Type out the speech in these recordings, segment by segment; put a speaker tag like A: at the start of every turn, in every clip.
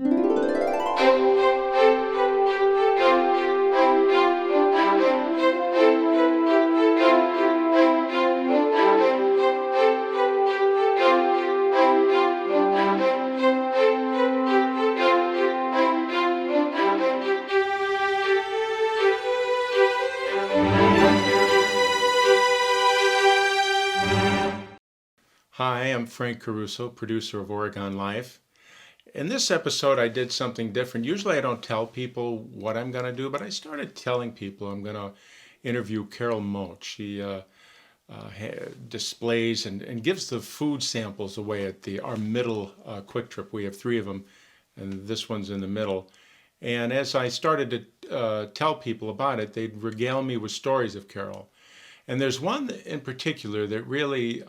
A: Hi, I'm Frank Caruso, producer of Oregon Life. In this episode, I did something different. Usually, I don't tell people what I'm going to do, but I started telling people I'm going to interview Carol Moat. She displays and gives the food samples away at our middle quick trip. We have three of them, and this one's in the middle. And as I started to tell people about it, they'd regale me with stories of Carol. And there's one in particular that really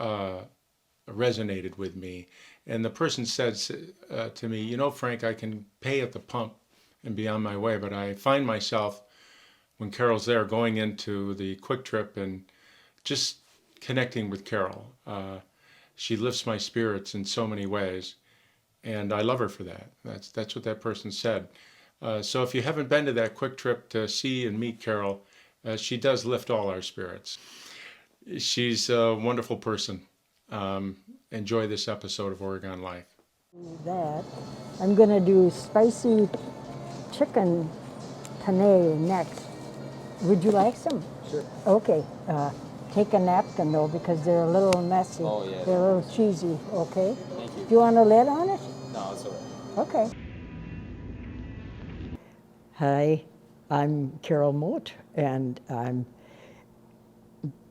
A: resonated with me. And the person says to me, you know, Frank, I can pay at the pump and be on my way, but I find myself, when Carol's there, going into the quick trip and just connecting with Carol. She lifts my spirits in so many ways, and I love her for that. That's what that person said. So if you haven't been to that quick trip to see and meet Carol, she does lift all our spirits. She's a wonderful person. Enjoy this episode of Oregon Life.
B: That I'm going to do spicy chicken penne next. Would you like some?
C: Sure.
B: Okay. Take a napkin though, because they're a little messy.
C: Oh, yeah.
B: They're a little cheesy. Okay.
C: Thank you.
B: Do you want a lid on it?
C: No, it's all right.
B: Okay. Hi, I'm Carol Moat, and I'm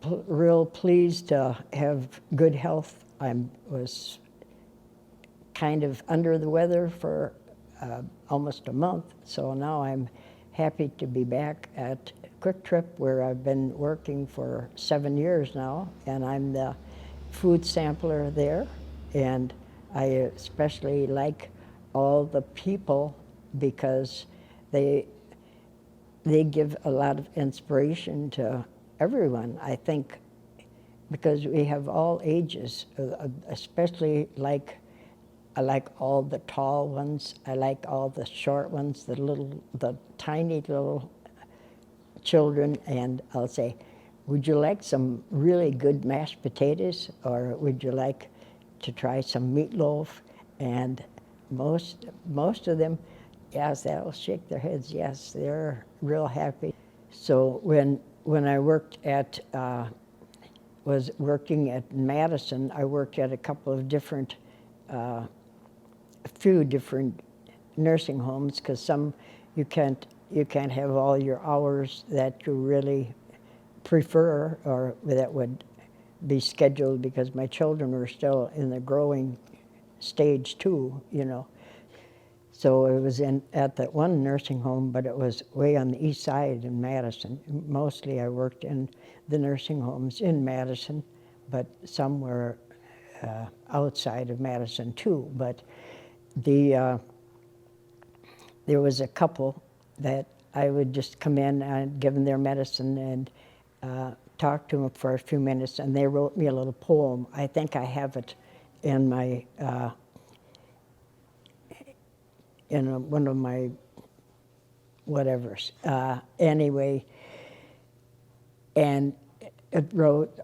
B: real pleased to have good health. I was kind of under the weather for almost a month, so now I'm happy to be back at Quick Trip, where I've been working for 7 years now, and I'm the food sampler there. And I especially like all the people because they give a lot of inspiration to everyone, I think, because we have all ages, especially I like all the tall ones. I like all the short ones, the tiny little children. And I'll say, would you like some really good mashed potatoes, or would you like to try some meatloaf? And most of them, yes, they'll shake their heads. Yes, they're real happy. So when I was working at Madison, I worked at a couple of different, a few different nursing homes, because some you can't have all your hours that you really prefer or that would be scheduled, because my children were still in the growing stage too, you know. So it was at that one nursing home, but it was way on the east side in Madison. Mostly I worked in the nursing homes in Madison, but some were outside of Madison too. But there was a couple that I would just come in and give them their medicine and talk to them for a few minutes, and they wrote me a little poem. I think I have it in my one of my whatevers. Anyway, and it wrote,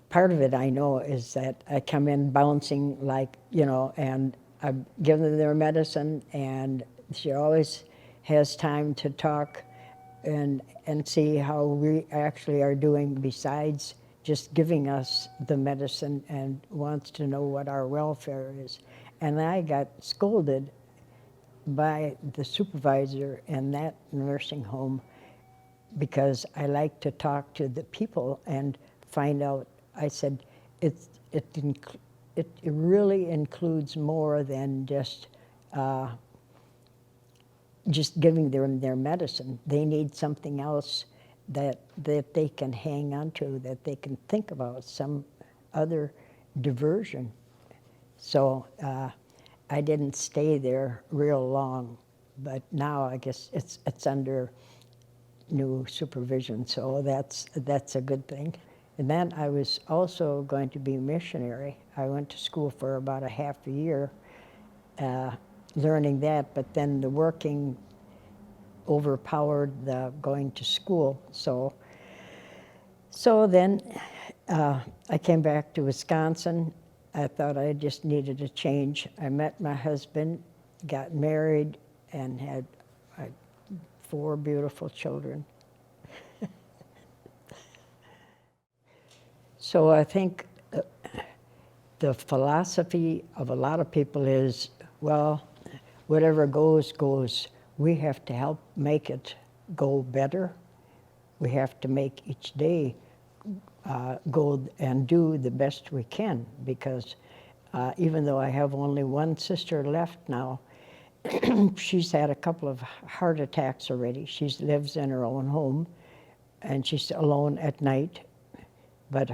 B: part of it I know is that I come in bouncing like, you know, and I give them their medicine, and she always has time to talk and see how we actually are doing besides just giving us the medicine, and wants to know what our welfare is. And I got scolded by the supervisor in that nursing home because I like to talk to the people and find out. I said, it really includes more than just giving them their medicine. They need something else that they can hang on to, that they can think about, some other diversion. So I didn't stay there real long, but now I guess it's under new supervision, so that's a good thing. And then I was also going to be a missionary. I went to school for about a half a year, learning that, but then the working overpowered the going to school. So then I came back to Wisconsin. I thought I just needed a change. I met my husband, got married, and had 4 beautiful children. So I think the philosophy of a lot of people is, well, whatever goes, goes. We have to help make it go better. We have to make each day go and do the best we can, because even though I have only one sister left now, she's had a couple of heart attacks already. She lives in her own home, and she's alone at night. But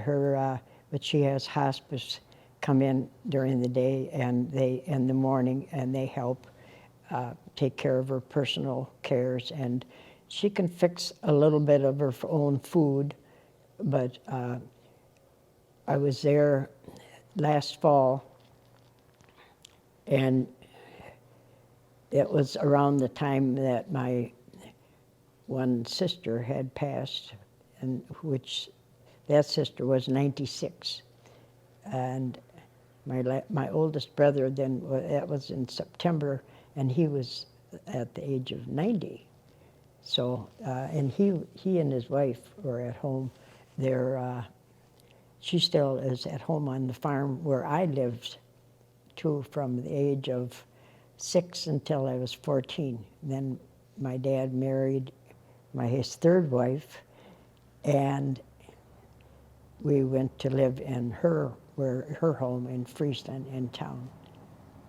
B: she has hospice come in during the day, and they in the morning, and they help take care of her personal cares, and she can fix a little bit of her own food. But I was there last fall, and it was around the time that my one sister had passed, and which that sister was 96, and my oldest brother then, that was in September, and he was at the age of 90. So and he and his wife were at home. She still is at home on the farm where I lived too, from the age of 6 until I was 14. Then my dad married his third wife, and we went to live in her home in Friesland in town,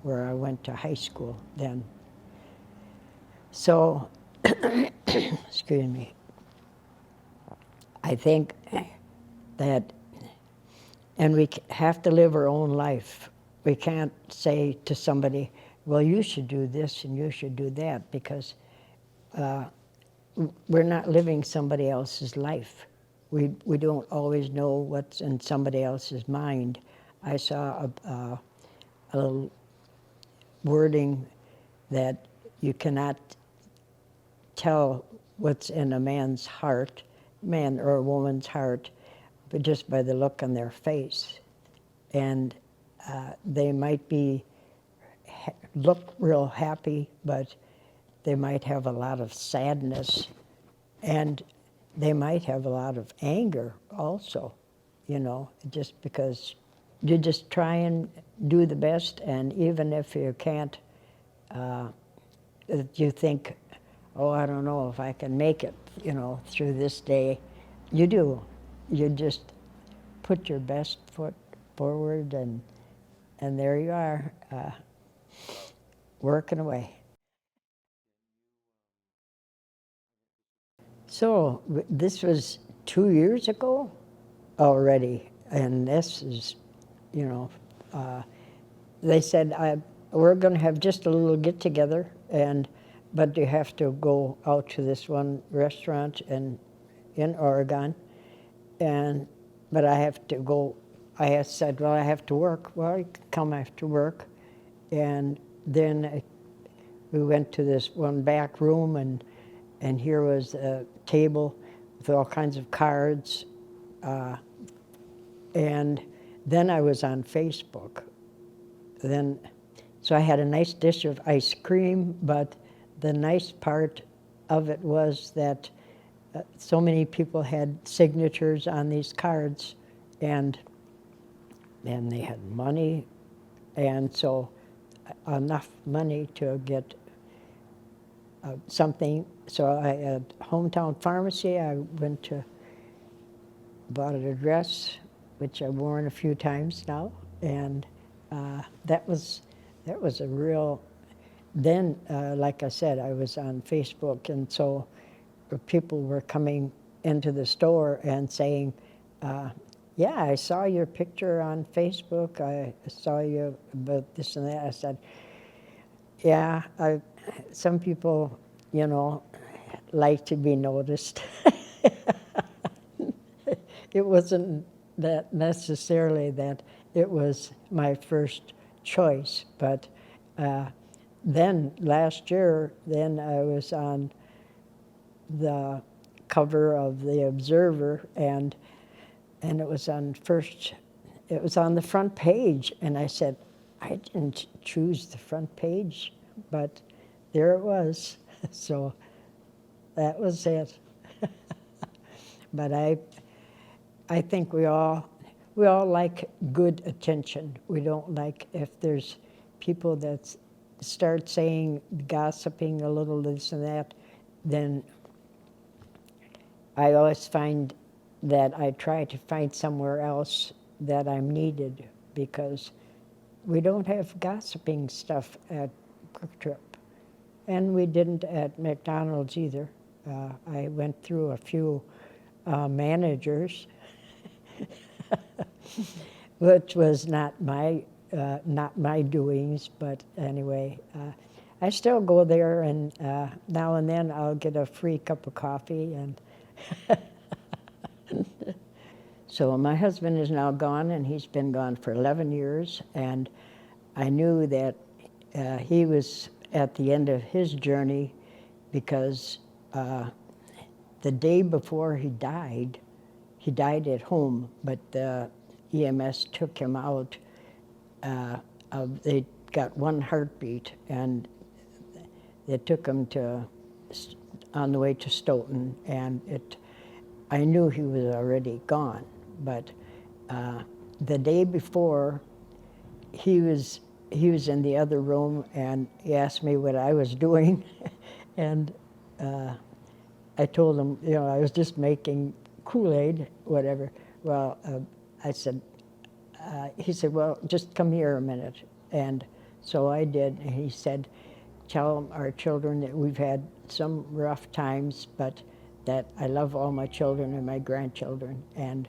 B: where I went to high school then. So, excuse me, I think that, and we have to live our own life. We can't say to somebody, well, you should do this and you should do that, because we're not living somebody else's life. We don't always know what's in somebody else's mind. I saw a little wording that you cannot tell what's in a man's heart, man or a woman's heart, but just by the look on their face. And they might look real happy, but they might have a lot of sadness, and they might have a lot of anger also, just because you just try and do the best, and even if you can't, you think, oh, I don't know if I can make it, through this day. You do. You just put your best foot forward, and there you are, working away. So this was 2 years ago already, and this is, they said, we're going to have just a little get-together, but you have to go out to this one restaurant in Oregon, but I have to go. I said, well, I have to work. Well, you can come after work. And then we went to this one back room, and here was a table with all kinds of cards. And then I was on Facebook. So I had a nice dish of ice cream, but the nice part of it was that so many people had signatures on these cards, and they had money, and so enough money to get something. So I at Hometown Pharmacy, I went to, bought a dress, which I've worn a few times now, and that was a real, then like I said, I was on Facebook, and so people were coming into the store and saying, yeah, I saw your picture on Facebook, I saw you about this and that. I said, yeah, some people, like to be noticed. It wasn't that necessarily that it was my first choice, but then last year, then I was on the cover of the Observer, and it was on it was on the front page, and I said, I didn't choose the front page, but there it was. So that was it. But I think we all like good attention. We don't like if there's people that start saying, gossiping a little this and that, then I always find that I try to find somewhere else that I'm needed, because we don't have gossiping stuff at Quick Trip. And we didn't at McDonald's either. I went through a few managers, which was not my doings, but anyway, I still go there, and now and then I'll get a free cup of coffee. And so my husband is now gone, and he's been gone for 11 years, and I knew that he was at the end of his journey, because the day before he died at home, but the EMS took him out. They got one heartbeat, and they took him on the way to Stoughton, and I knew he was already gone, but the day before, he was in the other room, and he asked me what I was doing, and I told him, I was just making Kool-Aid, whatever. Well, I said, he said, well, just come here a minute. And so I did, and he said, tell our children that we've had some rough times, but that I love all my children and my grandchildren. And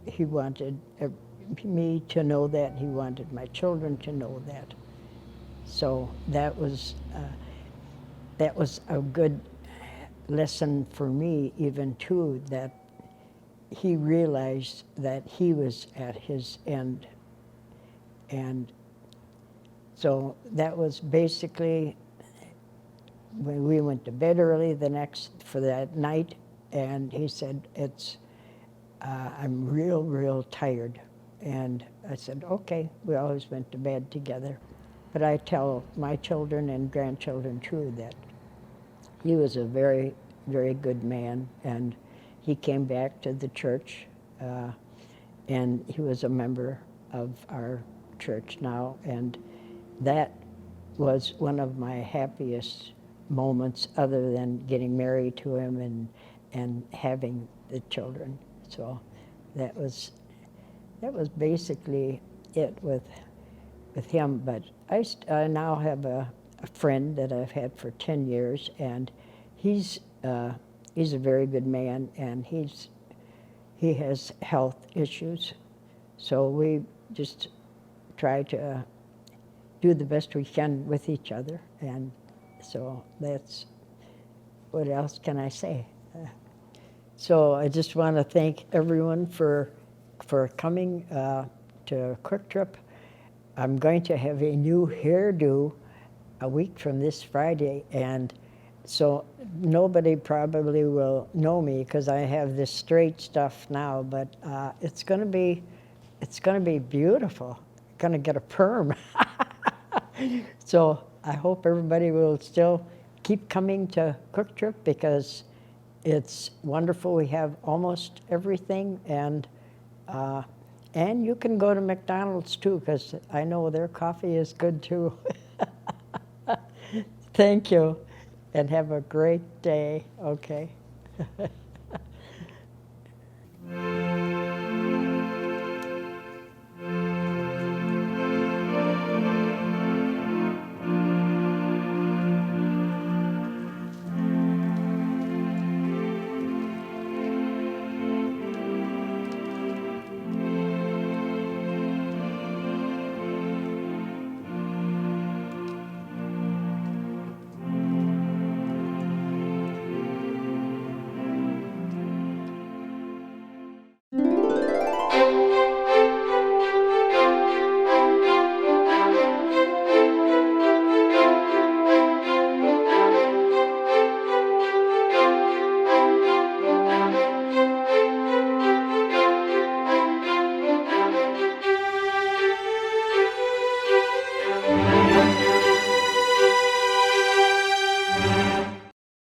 B: he wanted me to know that, he wanted my children to know that. So that was a good lesson for me, even too, that he realized that he was at his end. And so that was basically when we went to bed early for that night, and he said, I'm real tired. And I said, okay. We always went to bed together. But I tell my children and grandchildren too that he was a very, very good man, and he came back to the church, and he was a member of our church now, and that was one of my happiest moments, other than getting married to him and having the children. So that was basically it with him. But I now have a friend that I've had for 10 years, and he's a very good man, and he has health issues. So we just try to do the best we can with each other, and so that's, what else can I say? So I just want to thank everyone for coming to Quick Trip. I'm going to have a new hairdo a week from this Friday, and so nobody probably will know me because I have this straight stuff now, but it's going to be beautiful. I'm going to get a perm. So I hope everybody will still keep coming to Quick Trip, because it's wonderful. We have almost everything, and you can go to McDonald's too, because I know their coffee is good too. Thank you, and have a great day. Okay.